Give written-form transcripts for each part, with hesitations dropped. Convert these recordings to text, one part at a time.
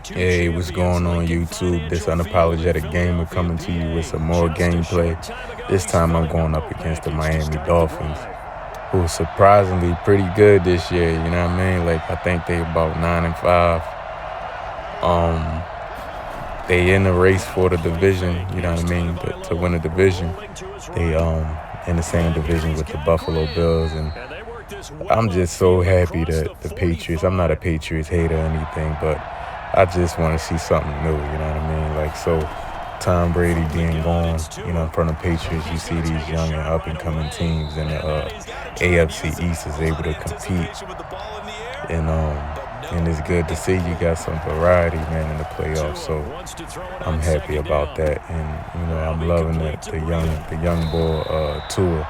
Hey, what's going on YouTube? This unapologetic gamer coming to you with some more gameplay. This time I'm going up against the Miami Dolphins, who are surprisingly pretty good this year. You know what I mean? Like I think they about 9-5. They in the race for the division. You know what I mean? To win the division, they in the same division with the Buffalo Bills, and I'm just so happy that the Patriots. I'm not a Patriots hater or anything, but I just want to see something new. You know what I mean? Like so. Tom Brady being gone, you know, in front of Patriots, you see these young and up-and-coming teams in the AFC East is able to compete, and it's good to see you got some variety, man, in the playoffs. So I'm happy about that, and you know, I'm loving the young boy Tua.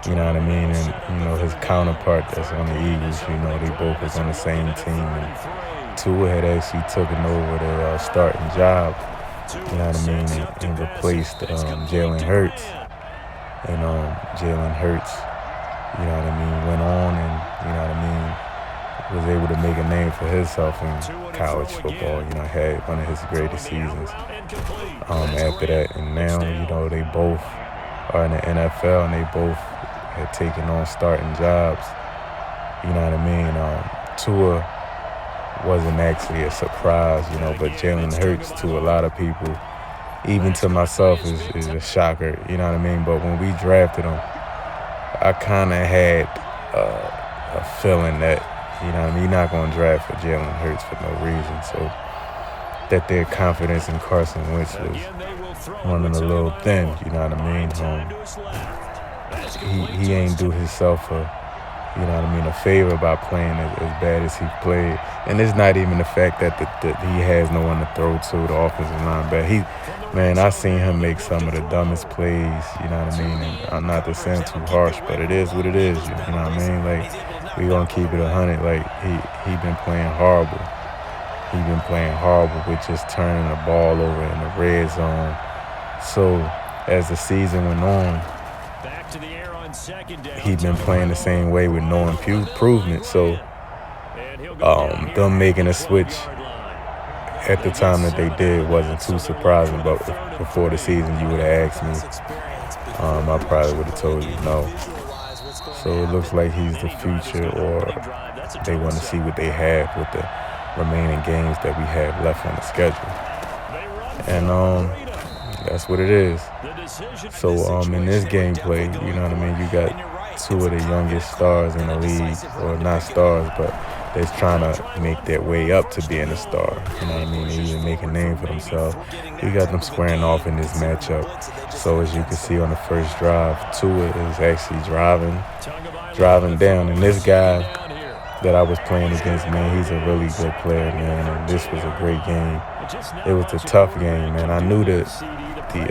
You know what I mean? And you know, his counterpart that's on the Eagles. You know, they both was on the same team, and Tua had actually taken over the starting job. You know what I mean, and replaced Jalen Hurts. And Jalen Hurts, you know what I mean, went on and, you know what I mean, was able to make a name for himself in college football. You know, had one of his greatest seasons after that. And now, you know, they both are in the NFL, and they both had taken on starting jobs. You know what I mean? Tua wasn't actually a surprise, you know, but Jalen Hurts to a lot of people, even to myself, is a shocker, you know what I mean? But when we drafted him, I kind of had a feeling that, you know what I mean, you're not going to draft for Jalen Hurts for no reason. So that their confidence in Carson Wentz was running a little thin, you know what I mean? He ain't do himself you know what I mean, a favor by playing as bad as he played. And it's not even the fact that he has no one to throw to, the offensive line. But man, I seen him make some of the dumbest plays, you know what I mean? And I'm not to sound too harsh, but it is what it is, you know what I mean? Like, we gonna keep it 100. Like, he been playing horrible. He been playing horrible with just turning the ball over in the red zone. So, as the season went on, he'd been playing the same way with no improvement. So them making a switch at the time that they did wasn't too surprising. But before the season, you would have asked me, I probably would have told you no. So it looks like he's the future, or they want to see what they have with the remaining games that we have left on the schedule. And that's what it is. So in this gameplay, you know what I mean, you got two of the youngest stars in the league, or not stars, but that's trying to make their way up to being a star. You know what I mean? They even make a name for themselves. We got them squaring off in this matchup. So as you can see on the first drive, Tua is actually driving down. And this guy that I was playing against, man, he's a really good player, man. And this was a great game. It was a tough game, man. I knew that the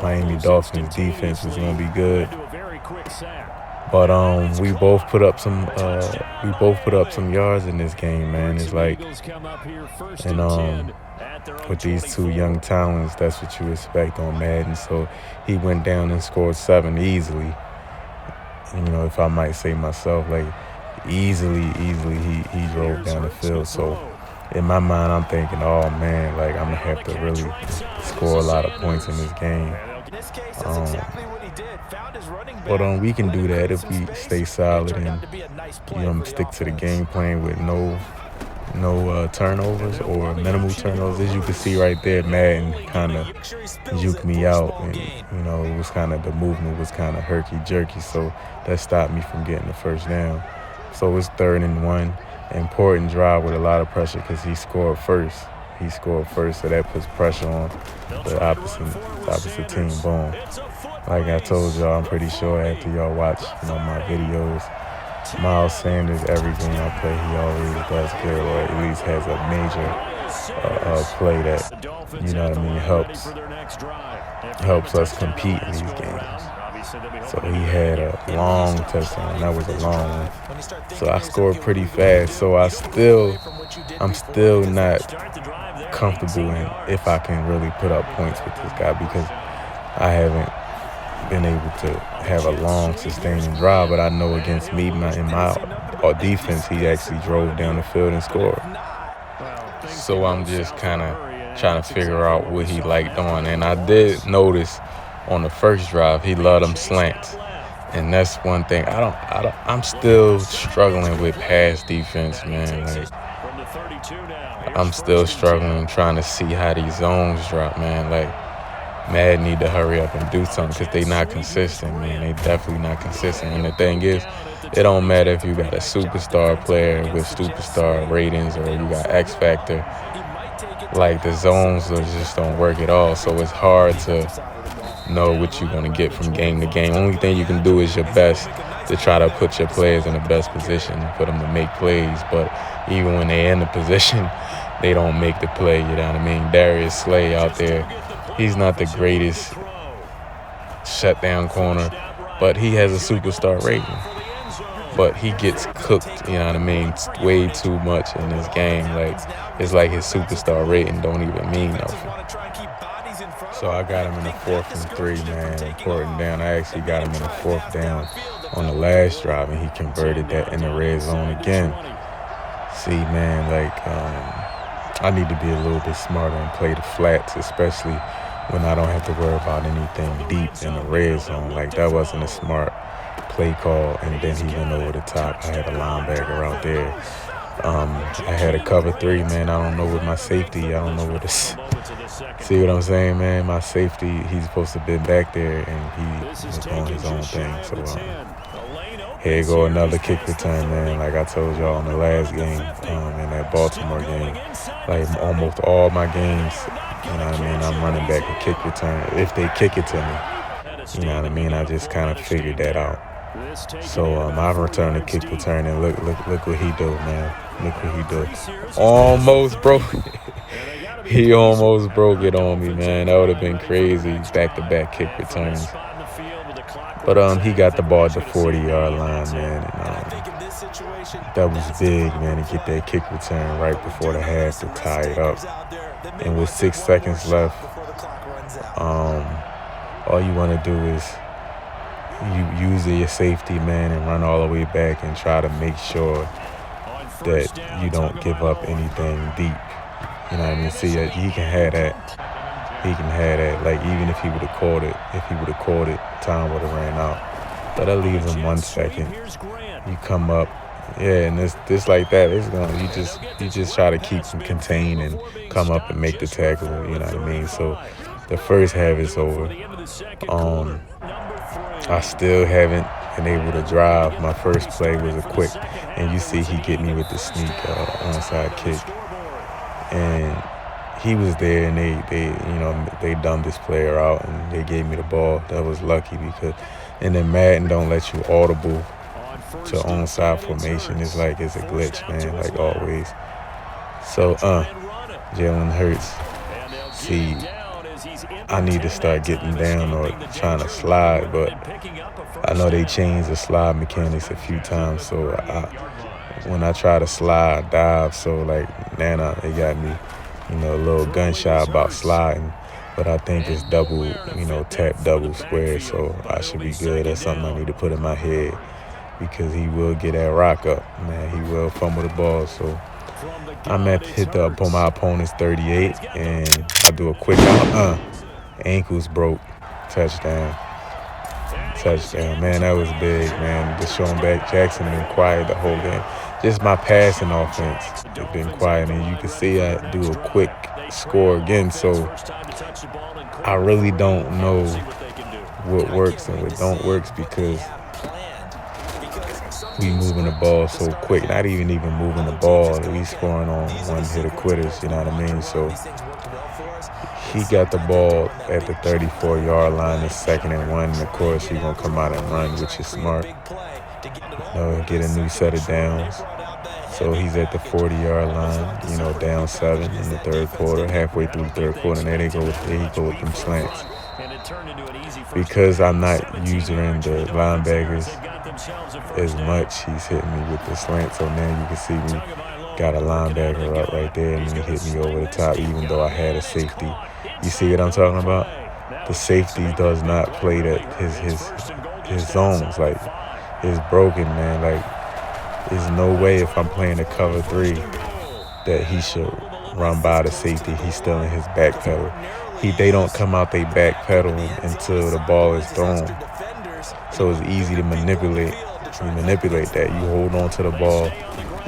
Miami Dolphins defense was going to be good, but we both put up some yards in this game, man. It's like, and with these two young talents, that's what you expect on Madden. So he went down and scored 7 easily. You know, if I might say myself, like easily, he drove down the field. So in my mind, I'm thinking, oh man, like I'm gonna have to really score a lot of points in this game. But we can do that if we stay solid and, you know, stick to the game plan with no turnovers or minimal turnovers. As you can see right there, Madden kind of juked me out, and you know, it was kind of, the movement was kind of herky jerky, so that stopped me from getting the first down. So it's 3rd and 1. Important drive with a lot of pressure because he scored first. So that puts pressure on the opposite team. Boom. Like I told y'all, I'm pretty sure after y'all watch, you know, my videos, Miles Sanders, everything I play, he always does good, or at least has a major play that, you know what I mean, helps us compete in these games. So he had a long touchdown. That was a long one. So I scored pretty fast. So I'm still not comfortable in if I can really put up points with this guy, because I haven't been able to have a long sustaining drive. But I know against me in my defense, he actually drove down the field and scored. So I'm just kind of trying to figure out what he liked on. And I did notice on the first drive, he loved them slants. And that's one thing. I'm still struggling with pass defense, man. Like, I'm still struggling trying to see how these zones drop, man. Like, Mad need to hurry up and do something because they not consistent, man. They definitely not consistent. And the thing is, it don't matter if you got a superstar player with superstar ratings or you got X Factor. Like, the zones just don't work at all. So it's hard to know what you're going to get from game to game. Only thing you can do is your best to try to put your players in the best position for them to make plays. But even when they're in the position, they don't make the play, you know what I mean? Darius Slay out there, he's not the greatest shutdown corner, but he has a superstar rating. But he gets cooked, you know what I mean, way too much in this game. Like, it's like his superstar rating don't even mean nothing. So I got him in the 4th and 3, man, important down. I actually got him in the 4th down on the last drive, and he converted that in the red zone again. See, man, like, I need to be a little bit smarter and play the flats, especially when I don't have to worry about anything deep in the red zone. Like, that wasn't a smart play call, and then he went over the top. I had a linebacker out there. I had a cover 3, man. I don't know what my safety, I don't know what this. See what I'm saying, man? My safety, he's supposed to be back there, and he was doing his own thing. So here go another kick return, man. Like I told y'all in the last game, in that Baltimore game, like almost all my games, you know what I mean, I'm running back a kick return. If they kick it to me, you know what I mean, I just kind of figured that out. So I've returned a kick return, and look what he do, man. Look what he do. Almost broke. He almost broke it on me, man. That would have been crazy. Back-to-back kick returns. But he got the ball at the 40-yard line, man. And that was big, man, to get that kick return right before the half to tie it up. And with 6 seconds left, all you want to do is you use your safety, man, and run all the way back and try to make sure that you don't give up anything deep. You know what I mean? See, he can have that. He can have that. Like, even if he would have caught it, time would have ran out. But that leaves him 1 second. You come up, yeah, and this like that. It's gonna. You just try to keep him contained and come up and make the tackle. You know what I mean? So the first half is over. I still haven't been able to drive. My first play was a quick, and you see he get me with the sneak onside kick. And he was there, and they dumbed this player out, and they gave me the ball. That was lucky because, and then Madden don't let you audible to onside formation. It's like it's a glitch, man, like always. So, Jalen Hurts, see, I need to start getting down or trying to slide, but I know they changed the slide mechanics a few times, so when I try to slide, dive, so like Nana, it got me, a little gun shy about sliding, but I think it's double, tap double square, so I should be good. That's something I need to put in my head because he will get that rock up, man. He will fumble the ball, so I'm at to hit up on my opponent's 38, and I do a quick out, ankles broke, touchdown, man. That was big, man. Deshaun Jackson been quiet the whole game. Just my passing offense has been quiet, and you can see I do a quick score again. So I really don't know what works and what don't works because we moving the ball so quick. Not even moving the ball. We scoring on one hit quitters. You know what I mean? So he got the ball at the 34-yard line, the 2nd and 1. And of course, he's gonna come out and run, which is smart. Get a new set of downs. So he's at the 40-yard line, down 7 in the third quarter, halfway through the third quarter, and there he go with them slants. Because I'm not using the linebackers as much, he's hitting me with the slant. So now you can see me got a linebacker up right there, and he hit me over the top, even though I had a safety. You see what I'm talking about? The safety does not play that his zones. Like, it's broken, man. Like, there's no way if I'm playing a cover 3 that he should run by the safety. He's still in his back pedal. They don't come out they back pedal until the ball is thrown. So it's easy to manipulate. You manipulate that. You hold on to the ball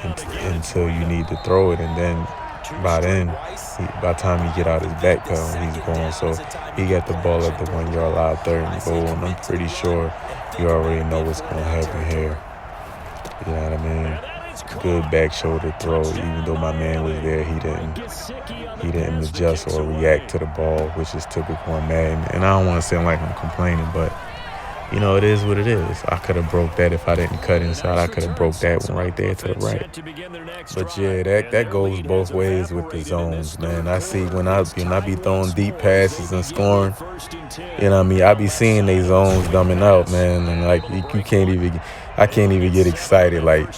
until you need to throw it, and then by the time he get out his back pedal, he's gone. So he got the ball at the 1 yard line, 3rd and goal, and I'm pretty sure you already know what's going to happen here. You know what I mean? Good back shoulder throw. Even though my man was there, he didn't adjust or react to the ball, which is typical in Madden. And I don't want to sound like I'm complaining, but you know, it is what it is. I could have broke that if I didn't cut inside. I could have broke that one right there to the right. But yeah, that goes both ways with the zones, man. I see when I be throwing deep passes and scoring, you know what I mean? I be seeing they zones dumbing out, man. And like I can't even get excited. Like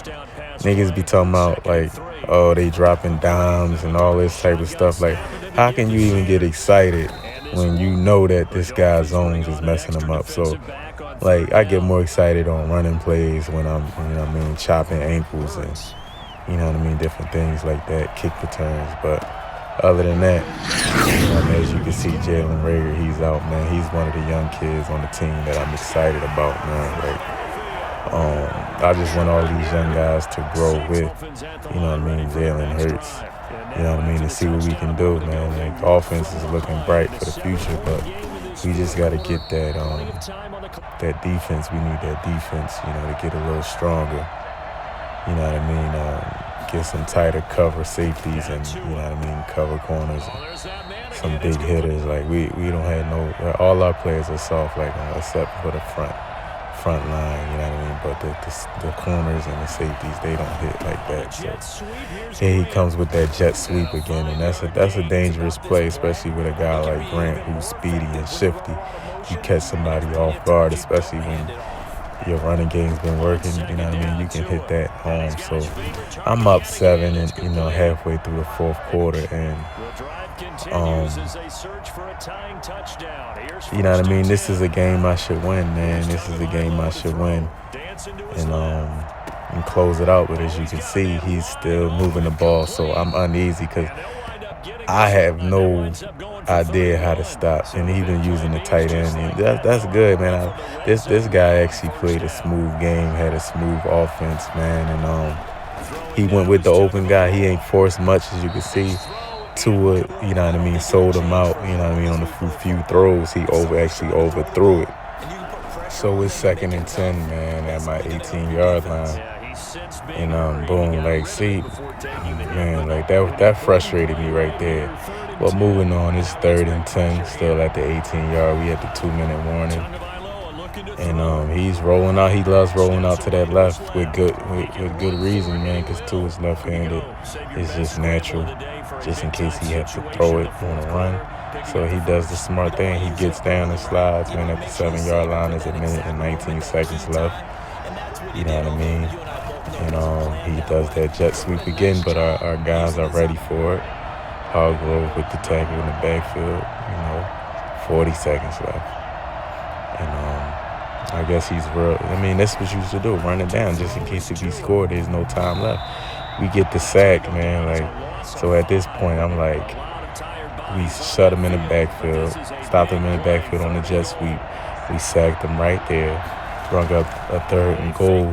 niggas be talking about like, oh, they dropping dimes and all this type of stuff. Like, how can you even get excited when you know that this guy's zones is messing them up? So like, I get more excited on running plays when I'm, you know what I mean, chopping ankles and, you know what I mean, different things like that, kick returns. But other than that, you know, as you can see, Jalen Rager, he's out, man. He's one of the young kids on the team that I'm excited about, man. Like, I just want all these young guys to grow with, you know what I mean, Jalen Hurts, you know what I mean, to see what we can do, man. Like, offense is looking bright for the future, but we just got to get that defense. We need that defense, you know, to get a little stronger. You know what I mean? Get some tighter cover safeties and, you know what I mean, cover corners and some big hitters. Like, we don't have all our players are soft, like, except for the front line, you know what I mean? But the corners and the safeties, they don't hit like that. So here he comes with that jet sweep again, and that's a dangerous play, especially with a guy like Grant who's speedy and shifty. You catch somebody off guard, especially when your running game's been working, you know what I mean? You can hit that home. So I'm up 7 and, you know, halfway through the 4th quarter, and you know what I mean? This is a game I should win, man. This is a game I should win. And close it out. But as you can see, he's still moving the ball. So I'm uneasy because I have no idea how to stop. And even using the tight end. And that's good, man. This guy actually played a smooth game, had a smooth offense, man. And he went with the open guy. He ain't forced much, as you can see. Tua, you know what I mean, sold him out, you know what I mean, on the few throws. He actually overthrew it. So it's 2nd and 10, man, at my 18-yard line. And boom, like, see, man, like that frustrated me right there. But moving on, it's 3rd and 10, still at the 18-yard. We had the 2-minute warning. And he's rolling out. He loves rolling out to that left with good reason, man, because Tua's left-handed. It's just natural, just in case he has to throw it on a run. So he does the smart thing. He gets down and slides, man, at the 7-yard line. There's 1 minute and 19 seconds left. You know what I mean? And he does that jet sweep again, but our guys are ready for it. Hargrove with the tackle in the backfield, 40 seconds left. And I guess he's real. I mean, that's what you used to do, run it down just in case if he scored, there's no time left. We get the sack, man. Like, so at this point, I'm like, we shut him in the backfield, stopped him in the backfield on the jet sweep. We sacked him right there, brought up a 3rd and goal,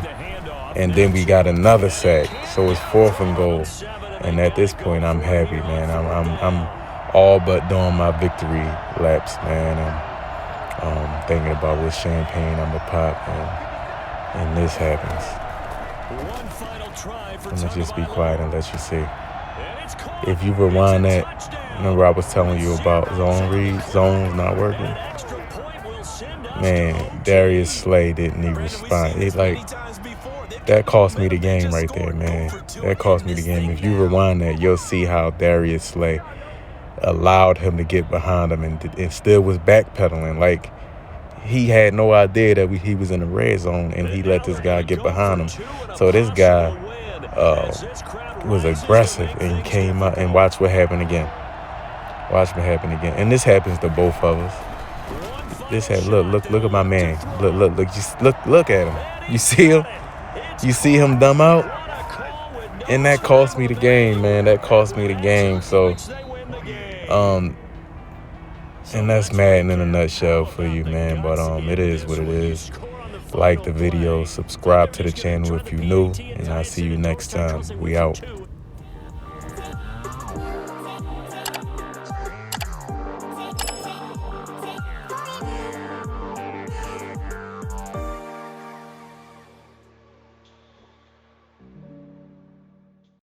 and then we got another sack. So it's 4th and goal. And at this point, I'm happy, man. I'm all but doing my victory laps, man. I'm thinking about what champagne I'm going to pop, and this happens. I'm going to just be quiet and let you see. If you rewind that, remember I was telling you about zone read, zones not working? Man, Darius Slay didn't even respond. That cost me the game right there, man. That cost me the game. If you rewind that, you'll see how Darius Slay allowed him to get behind him and still was backpedaling. Like, he had no idea that he was in the red zone, and he let this guy get behind him. So this guy was aggressive and came out, and watch what happened again. Watch what happened again. And this happens to both of us. Look at my man. Look at him. You see him? You see him dumb out? And that cost me the game, man. That cost me the game. So, and that's Madden in a nutshell for you, man. But it is what it is. Like the video, subscribe to the channel if you're new, and I'll see you next time. We out.